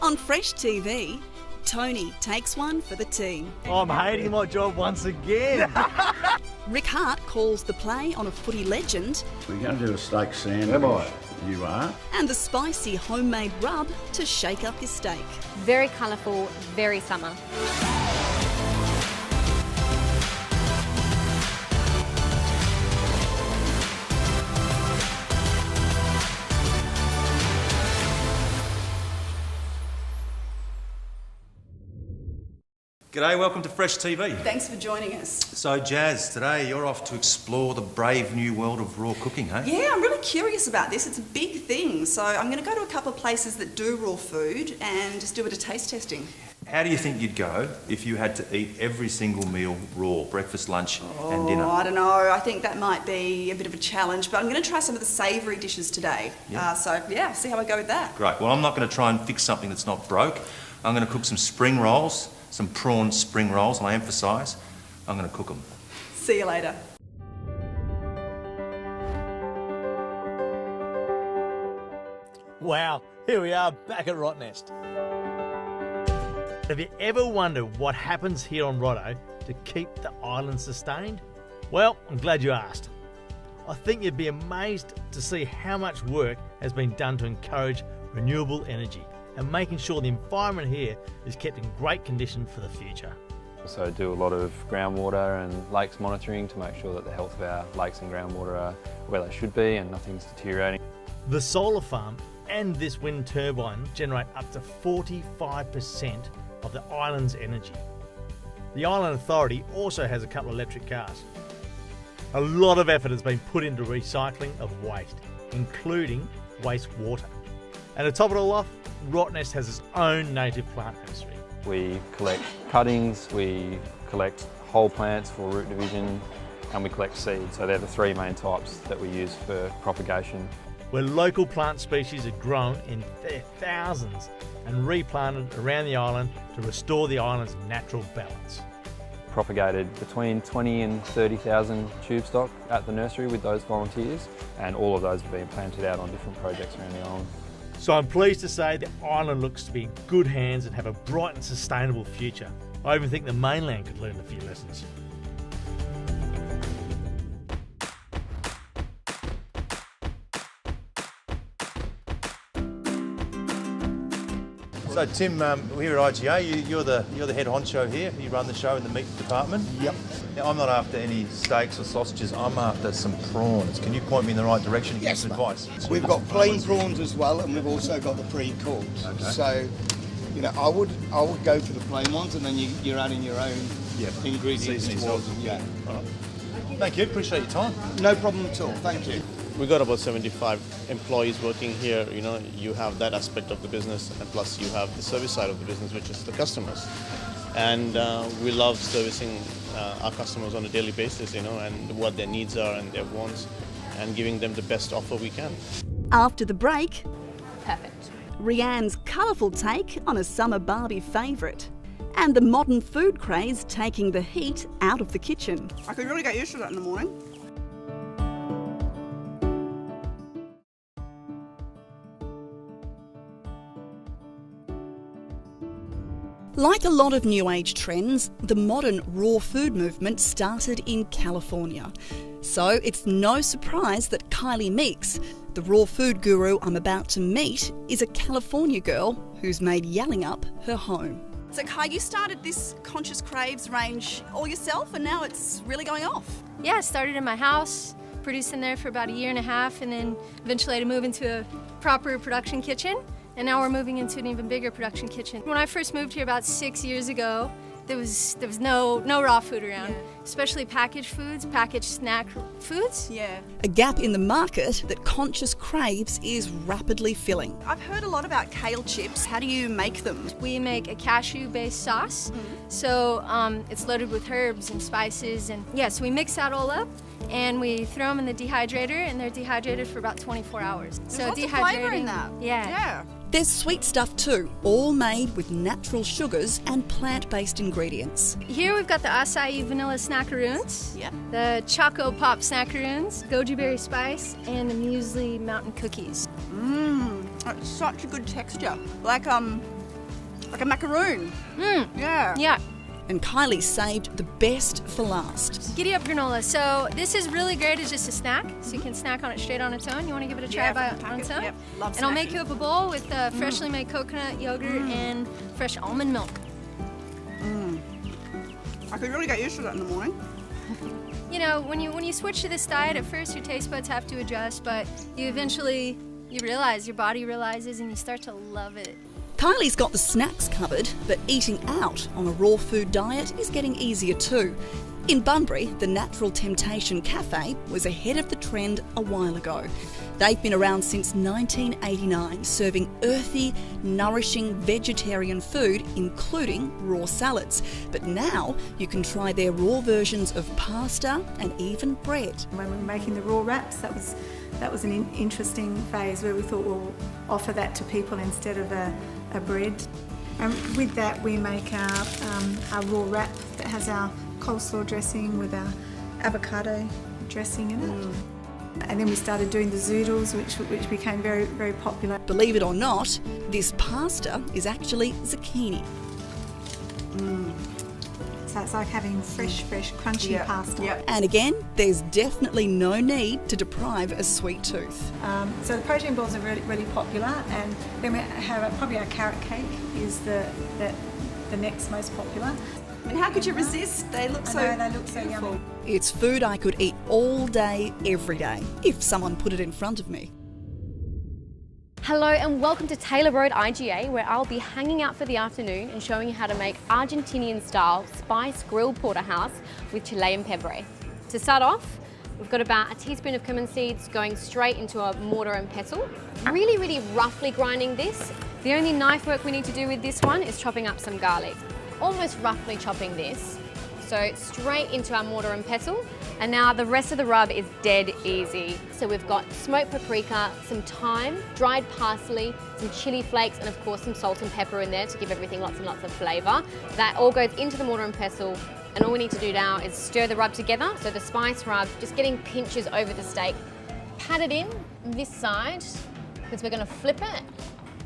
On Fresh TV, Tony takes one for the team. I'm hating my job once again. Rick Hart calls the play on a footy legend. We're going to do a steak sandwich. Am I? You are. And the spicy homemade rub to shake up your steak. Very colourful, very summer. G'day, welcome to Fresh TV. Thanks for joining us. So Jazz, today you're off to explore the brave new world of raw cooking, hey? Yeah, I'm really curious about this. It's a big thing. So I'm going to go to a couple of places that do raw food and just do a bit of taste testing. How do you think you'd go if you had to eat every single meal raw, breakfast, lunch and dinner? I don't know. I think that might be a bit of a challenge, but I'm going to try some of the savoury dishes today. Yeah. See how I go with that. Great. Well, I'm not going to try and fix something that's not broke. I'm going to cook some spring rolls, some prawn spring rolls, and I emphasise, I'm going to cook them. See you later. Wow, here we are back at Rottnest. Have you ever wondered what happens here on Rotto to keep the island sustained? Well, I'm glad you asked. I think you'd be amazed to see how much work has been done to encourage renewable energy and making sure the environment here is kept in great condition for the future. So I do a lot of groundwater and lakes monitoring to make sure that the health of our lakes and groundwater are where they should be and nothing's deteriorating. The solar farm and this wind turbine generate up to 45% of the island's energy. The Island Authority also has a couple of electric cars. A lot of effort has been put into recycling of waste, including wastewater. And to top it all off, Rottnest has its own native plant nursery. We collect cuttings, we collect whole plants for root division, and we collect seeds. So they're the three main types that we use for propagation. Where local plant species are grown in their thousands and replanted around the island to restore the island's natural balance. Propagated between 20 and 30,000 tube stock at the nursery with those volunteers, and all of those have been planted out on different projects around the island. So I'm pleased to say the island looks to be in good hands and have a bright and sustainable future. I even think the mainland could learn a few lessons. So Tim, we're here at IGA. You're the head honcho here. You run the show in the meat department. Yep. Now, I'm not after any steaks or sausages. I'm after some prawns. Can you point me in the right direction and give Yes, some mate. advice? We've got plain prawns as well, and we've also got the pre-cooked. Okay. So, I would go for the plain ones, and then you're adding your own ingredients Seasonings towards on. them. Yeah. All right. Thank you. Appreciate your time. No problem at all. Thank you. We got about 75 employees working here. You have that aspect of the business, and plus you have the service side of the business, which is the customers. And we love servicing our customers on a daily basis, and what their needs are and their wants, and giving them the best offer we can. After the break, Perfect. Reanne's colourful take on a summer Barbie favourite. And the modern food craze taking the heat out of the kitchen. I could really get used to that in the morning. Like a lot of new age trends, the modern raw food movement started in California. So it's no surprise that Kylie Meeks, the raw food guru I'm about to meet, is a California girl who's made Yallingup her home. So Kai, you started this Conscious Craves range all yourself and now it's really going off. Yeah, I started in my house, produced in there for about a year and a half, and then eventually I had to move into a proper production kitchen. And now we're moving into an even bigger production kitchen. When I first moved here about 6 years ago, there was no raw food around, especially packaged foods, packaged snack foods. Yeah. A gap in the market that Conscious Craves is rapidly filling. I've heard a lot about kale chips. How do you make them? We make a cashew-based sauce, so it's loaded with herbs and spices, and so we mix that all up. And we throw them in the dehydrator, and they're dehydrated for about 24 hours. There's lots of flavour in that. Yeah. There's sweet stuff too, all made with natural sugars and plant-based ingredients. Here we've got the acai vanilla snackaroons, the choco pop snackaroons, goji berry spice, and the muesli mountain cookies. It's such a good texture. Like Like a macaroon. Yeah. Yeah. And Kylie saved the best for last. Giddy up granola. So this is really great as just a snack. So you can snack on it straight on its own. You want to give it a try on its own? Yep. Love And I'll make snacking. you up a bowl with freshly made coconut yogurt and fresh almond milk. I could really get used to that in the morning. You know, when you switch to this diet, at first your taste buds have to adjust, but you realize, your body realizes, and you start to love it. Kylie's got the snacks covered, but eating out on a raw food diet is getting easier too. In Bunbury, the Natural Temptation Cafe was ahead of the trend a while ago. They've been around since 1989, serving earthy, nourishing vegetarian food, including raw salads. But now you can try their raw versions of pasta and even bread. When we were making the raw wraps, that was an interesting phase where we thought we'll offer that to people instead of a bread. And with that, we make our raw wrap that has our coleslaw dressing with our avocado dressing in it. And then we started doing the zoodles, which became very, very popular. Believe it or not, this pasta is actually zucchini. So it's like having fresh, crunchy pasta. And again, there's definitely no need to deprive a sweet tooth. So the protein balls are really, really popular, and then we have probably our carrot cake is the next most popular. I mean, how could you resist? They look I know, they look so yummy. It's food I could eat all day, every day, if someone put it in front of me. Hello and welcome to Taylor Road IGA, where I'll be hanging out for the afternoon and showing you how to make Argentinian-style spice grilled porterhouse with Chilean pebre. To start off, we've got about a teaspoon of cumin seeds going straight into a mortar and pestle. Really, really roughly grinding this. The only knife work we need to do with this one is chopping up some garlic. Almost roughly chopping this. So straight into our mortar and pestle. And now the rest of the rub is dead easy. So we've got smoked paprika, some thyme, dried parsley, some chili flakes, and of course some salt and pepper in there to give everything lots and lots of flavour. That all goes into the mortar and pestle. And all we need to do now is stir the rub together. So the spice rub, just getting pinches over the steak. Pat it in this side, because we're going to flip it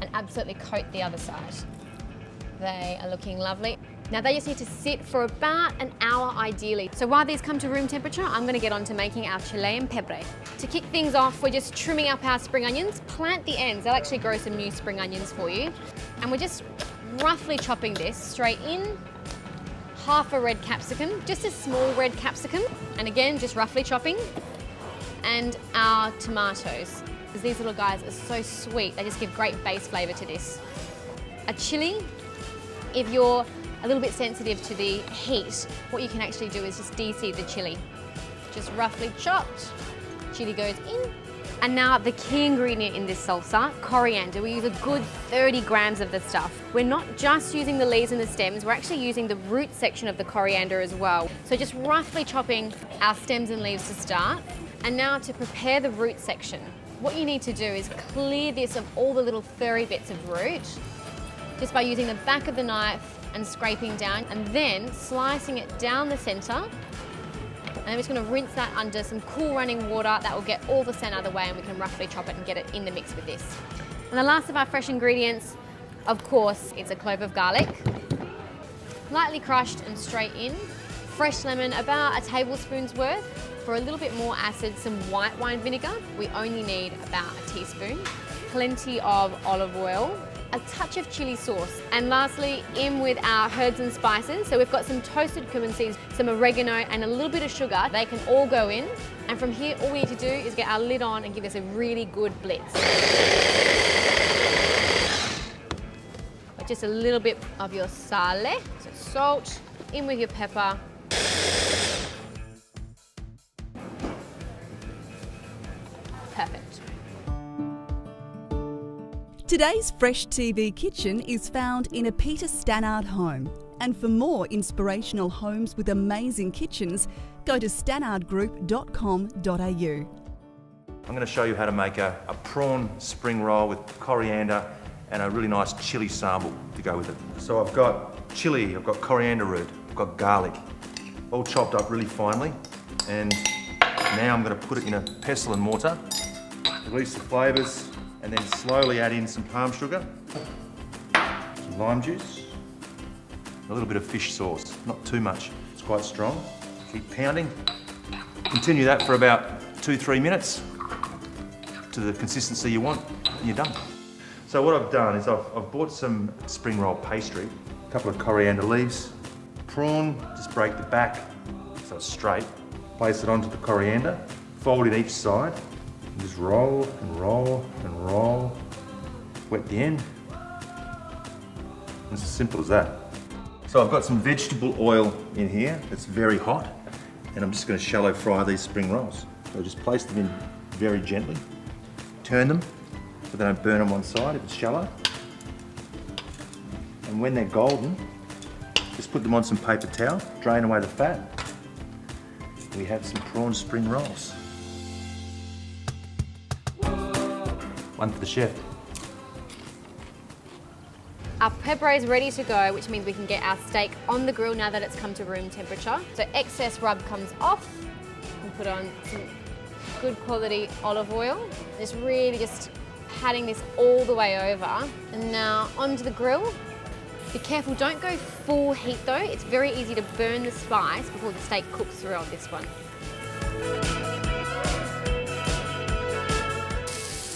and absolutely coat the other side. They are looking lovely. Now they just need to sit for about an hour ideally. So while these come to room temperature, I'm going to get on to making our Chilean pebre. To kick things off, we're just trimming up our spring onions. Plant the ends, they'll actually grow some new spring onions for you. And we're just roughly chopping this straight in. Half a red capsicum, just a small red capsicum. And again, just roughly chopping. And our tomatoes, because these little guys are so sweet. They just give great base flavour to this. A chilli. If you're a little bit sensitive to the heat, what you can actually do is just de-seed the chili. Just roughly chopped, chili goes in. And now the key ingredient in this salsa, coriander. We use a good 30 grams of the stuff. We're not just using the leaves and the stems, we're actually using the root section of the coriander as well. So just roughly chopping our stems and leaves to start. And now to prepare the root section, what you need to do is clear this of all the little furry bits of root, just by using the back of the knife and scraping down, and then slicing it down the centre. And I'm just going to rinse that under some cool running water. That will get all the sand out of the way, and we can roughly chop it and get it in the mix with this. And the last of our fresh ingredients, of course, it's a clove of garlic. Lightly crushed and straight in. Fresh lemon, about a tablespoon's worth. For a little bit more acid, some white wine vinegar. We only need about a teaspoon. Plenty of olive oil. A touch of chili sauce, and lastly in with our herbs and spices. So we've got some toasted cumin seeds, some oregano and a little bit of sugar. They can all go in, and from here all we need to do is get our lid on and give this a really good blitz. Just a little bit of your sale, so salt, in with your pepper. Perfect. Today's Fresh TV Kitchen is found in a Peter Stannard home. And for more inspirational homes with amazing kitchens, go to stannardgroup.com.au. I'm going to show you how to make a prawn spring roll with coriander and a really nice chili sambal to go with it. So I've got chili, I've got coriander root, I've got garlic, all chopped up really finely. And now I'm going to put it in a pestle and mortar, release the flavours, and then slowly add in some palm sugar, some some lime juice, a little bit of fish sauce, not too much. It's quite strong. Keep pounding. Continue that for about 2-3 minutes to the consistency you want, and you're done. So what I've done is I've bought some spring roll pastry, a couple of coriander leaves, prawn, just break the back so it's straight, place it onto the coriander, fold it each side, and just roll and roll and roll, wet the end. It's as simple as that. So I've got some vegetable oil in here that's very hot, and I'm just going to shallow fry these spring rolls. So just place them in very gently, turn them so they don't burn on one side if it's shallow. And when they're golden, just put them on some paper towel, drain away the fat. We have some prawn spring rolls. One for the chef. Our pepperoni is ready to go, which means we can get our steak on the grill now that it's come to room temperature. So excess rub comes off, and put on some good quality olive oil. Just really just patting this all the way over. And now onto the grill. Be careful, don't go full heat though. It's very easy to burn the spice before the steak cooks through on this one.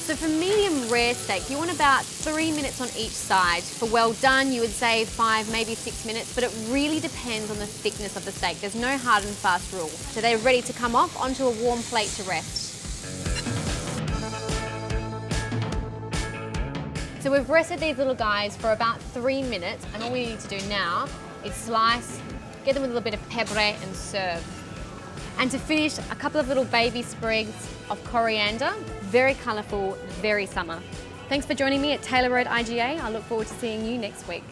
So for medium rare steak, you want about 3 minutes on each side. For well done, you would say 5, maybe 6 minutes, but it really depends on the thickness of the steak. There's no hard and fast rule. So they're ready to come off onto a warm plate to rest. So we've rested these little guys for about 3 minutes, and all we need to do now is slice, get them with a little bit of pepperoni and serve. And to finish, a couple of little baby sprigs of coriander. Very colourful, very summer. Thanks for joining me at Taylor Road IGA. I look forward to seeing you next week.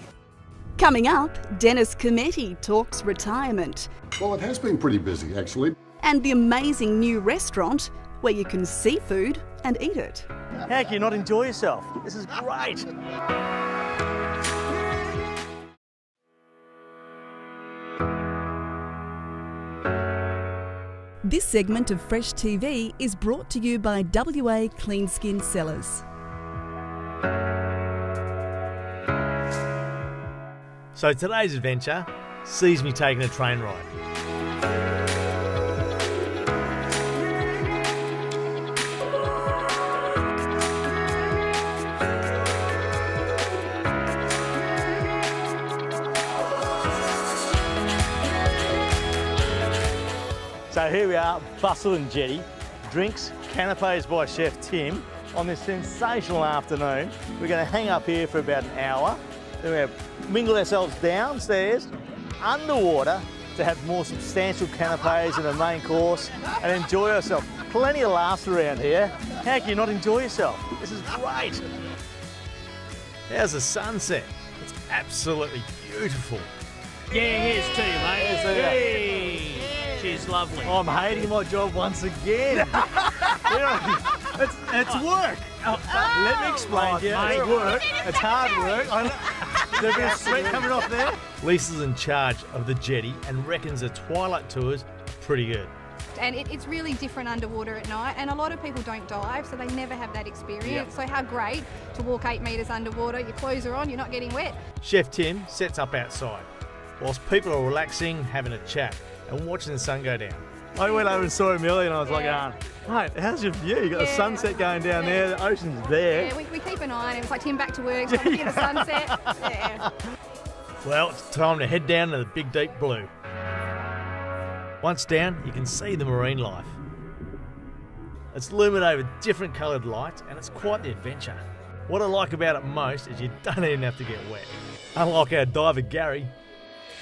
Coming up, Dennis Cometti talks retirement. Well, it has been pretty busy, actually. And the amazing new restaurant where you can see food and eat it. How can you not enjoy yourself? This is great. This segment of Fresh TV is brought to you by WA Clean Skin Sellers. So today's adventure sees me taking a train ride. So here we are, Busselton Jetty, drinks, canapes by Chef Tim on this sensational afternoon. We're going to hang up here for about an hour, then we're going to mingle ourselves downstairs, underwater, to have more substantial canapes and a main course and enjoy ourselves. Plenty of laughs around here. How can you not enjoy yourself? This is great. How's the sunset? It's absolutely beautiful. Yeah, here's to you, mate. Hey. She's lovely. I'm hating my job once again. It's work. Let me explain to you. It's work. It's hard work. There's a bit of sweat coming off there. Lisa's in charge of the jetty and reckons the twilight tour's pretty good. And it's really different underwater at night, and a lot of people don't dive, so they never have that experience. Yep. So how great to walk 8 metres underwater, your clothes are on, you're not getting wet. Chef Tim sets up outside, whilst people are relaxing, having a chat and watching the sun go down. I went over and saw Amelia and I was like, mate, how's your view? You've got the sunset going down there, the ocean's there. Yeah, we keep an eye on him. It's like Tim back to work, so we get the sunset. Yeah. Well, it's time to head down to the big deep blue. Once down, you can see the marine life. It's illuminated with different coloured lights and it's quite the adventure. What I like about it most is you don't even have to get wet. Unlike our diver Gary.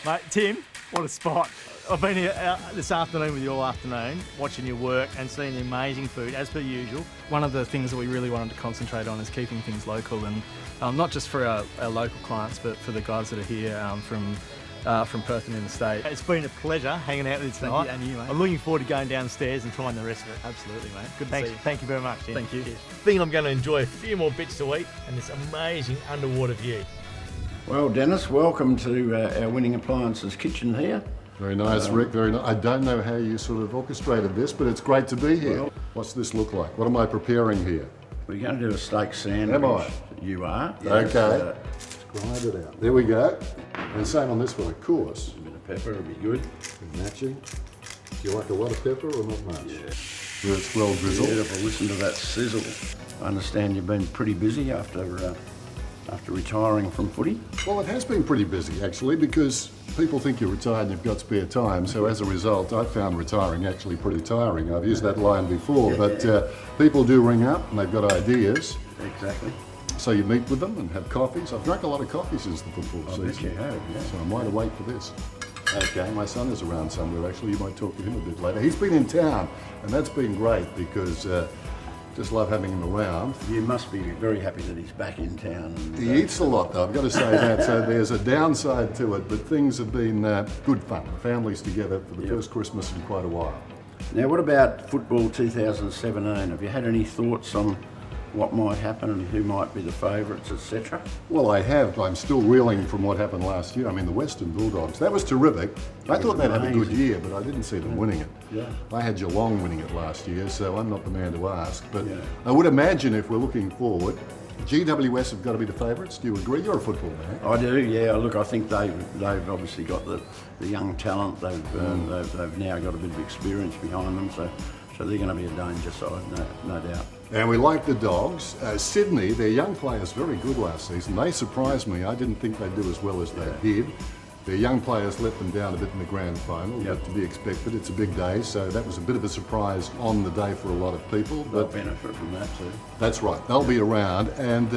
Mate, Tim, what a spot. I've been here this afternoon with you all afternoon, watching your work and seeing the amazing food, as per usual. One of the things that we really wanted to concentrate on is keeping things local, and not just for our local clients, but for the guys that are here from Perth and in the state. It's been a pleasure hanging out with you tonight. And you, mate. I'm looking forward to going downstairs and trying the rest of it. Absolutely, mate. Good Thanks. to see you. Thank you very much, Tim. Thank you. Cheers. I think I'm going to enjoy a few more bits to eat and this amazing underwater view. Well, Dennis, welcome to our Winning Appliances kitchen here. Very nice, Rick, very nice. I don't know how you sort of orchestrated this, but it's great to be here. Well, what's this look like? What am I preparing here? We're going to do a steak sandwich. Am I? You are. Okay. It's Grind it out. There we go. And same on this one, of course. A bit of pepper would be good. And matching. Do you like a lot of pepper or not much? Yeah. Where it's well drizzled. Beautiful. Listen to that sizzle. I understand you've been pretty busy after retiring from footy. Well, it has been pretty busy actually, because people think you're retired and you've got spare time. So as a result, I found retiring actually pretty tiring. I've used that line before, but people do ring up and they've got ideas. Exactly. So you meet with them and have coffees. I've drunk a lot of coffee since the football season. Bet you have, yeah. So I'm wide awake for this. Okay, my son is around somewhere actually. You might talk to him a bit later. He's been in town and that's been great because just love having him around. You must be very happy that he's back in town. He eats a lot though, I've got to say that, so there's a downside to it, but things have been good fun. The family's together for the first Christmas in quite a while. Now what about football 2017? Have you had any thoughts on what might happen and who might be the favourites, etc.? Well, I have. I'm still reeling from what happened last year. I mean, the Western Bulldogs, that was terrific. I thought they'd have a good year, but I didn't see them winning it. Yeah. I had Geelong winning it last year, so I'm not the man to ask. But I would imagine if we're looking forward, GWS have got to be the favourites. Do you agree? You're a football man. I do, yeah. Look, I think they've obviously got the young talent. They've now got a bit of experience behind them, so they're going to be a danger side, no doubt. And we like the Dogs. Sydney, their young players very good last season. They surprised me. I didn't think they'd do as well as they did. Their young players let them down a bit in the grand final, but to be expected. It's a big day, so that was a bit of a surprise on the day for a lot of people. They'll benefit from that too. That's right, they'll be around. And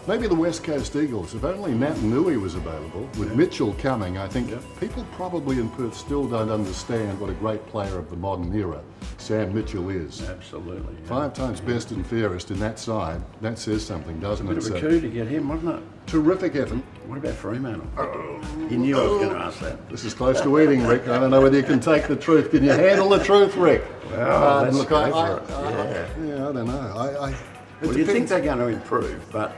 maybe the West Coast Eagles, if only Matt Nui was available. With Mitchell coming, I think people probably in Perth still don't understand what a great player of the modern era Sam Mitchell is. Absolutely. 5 times best and fairest in that side. That says something, doesn't it? It's a bit of a coup to get him, wasn't it? Terrific effort. What about Fremantle? You knew I was going to ask that. This is close to eating, Rick. I don't know whether you can take the truth. Can you handle the truth, Rick? Well, let's look, go I for it. I don't know. Well, you think they're going to improve, but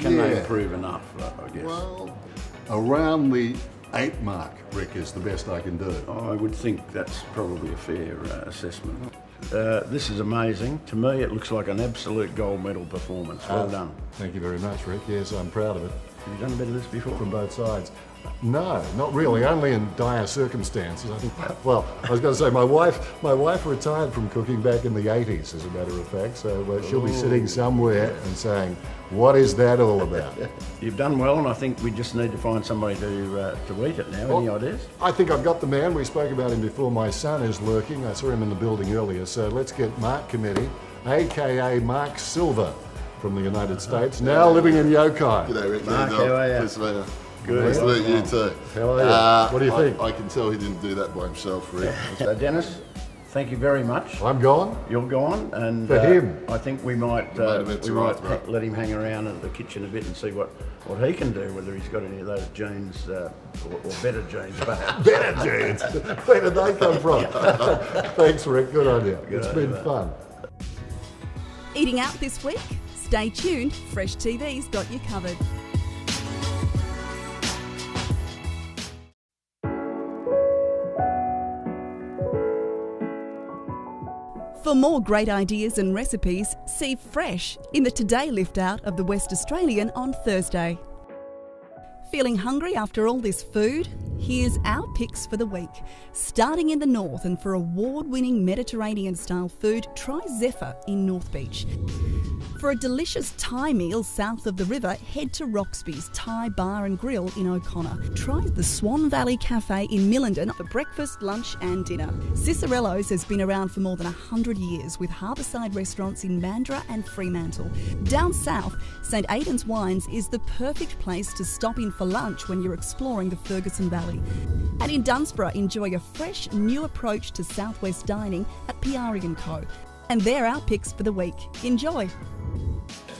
can they improve enough, I guess? Well, around the 8 mark, Rick, is the best I can do. I would think that's probably a fair assessment. This is amazing. To me, it looks like an absolute gold medal performance. Well done. Thank you very much, Rick. Yes, I'm proud of it. Have you done a bit of this before? From both sides. No, not really. Only in dire circumstances. I think. Well, I was going to say my wife retired from cooking back in the 80s, as a matter of fact. So she'll be sitting somewhere and saying, "What is that all about?" You've done well, and I think we just need to find somebody to eat it now. Well, any ideas? I think I've got the man. We spoke about him before. My son is lurking. I saw him in the building earlier. So let's get Mark Cometti, aka Mark Silver, from the United States, now living in Yokai. G'day, Rick. Mark, how are you? Nice to meet you. Good. Nice to meet you too. How are you? What do you think? I can tell he didn't do that by himself, Rick. So, Dennis, thank you very much. I'm gone. You're gone, and For him. I think we might let him hang around at the kitchen a bit and see what he can do. Whether he's got any of those genes or better genes, perhaps. Better genes. Where did they come from? Thanks, Rick. Good on you. It's been fun. Eating out this week? Stay tuned. Fresh TV's got you covered. For more great ideas and recipes, see Fresh in the Today Lift Out of the West Australian on Thursday. Feeling hungry after all this food? Here's our picks for the week. Starting in the north, and for award-winning Mediterranean-style food, try Zephyr in North Beach. For a delicious Thai meal south of the river, head to Roxby's Thai Bar and Grill in O'Connor. Try the Swan Valley Cafe in Millendon for breakfast, lunch and dinner. Cicerello's has been around for more than 100 years, with harbourside restaurants in Mandurah and Fremantle. Down south, St Aidan's Wines is the perfect place to stop in for lunch when you're exploring the Ferguson Valley. And in Dunsborough, enjoy a fresh, new approach to southwest dining at Piari & Co. And they're our picks for the week. Enjoy.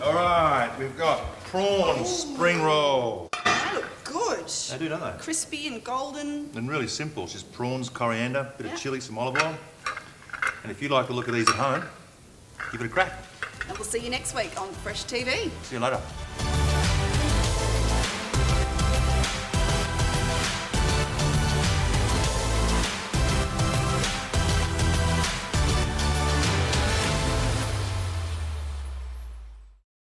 All right, we've got prawn spring roll. They look good. They do, don't they? Crispy and golden. And really simple. It's just prawns, coriander, bit of chilli, some olive oil. And if you like the look of these at home, give it a crack. And we'll see you next week on Fresh TV. See you later.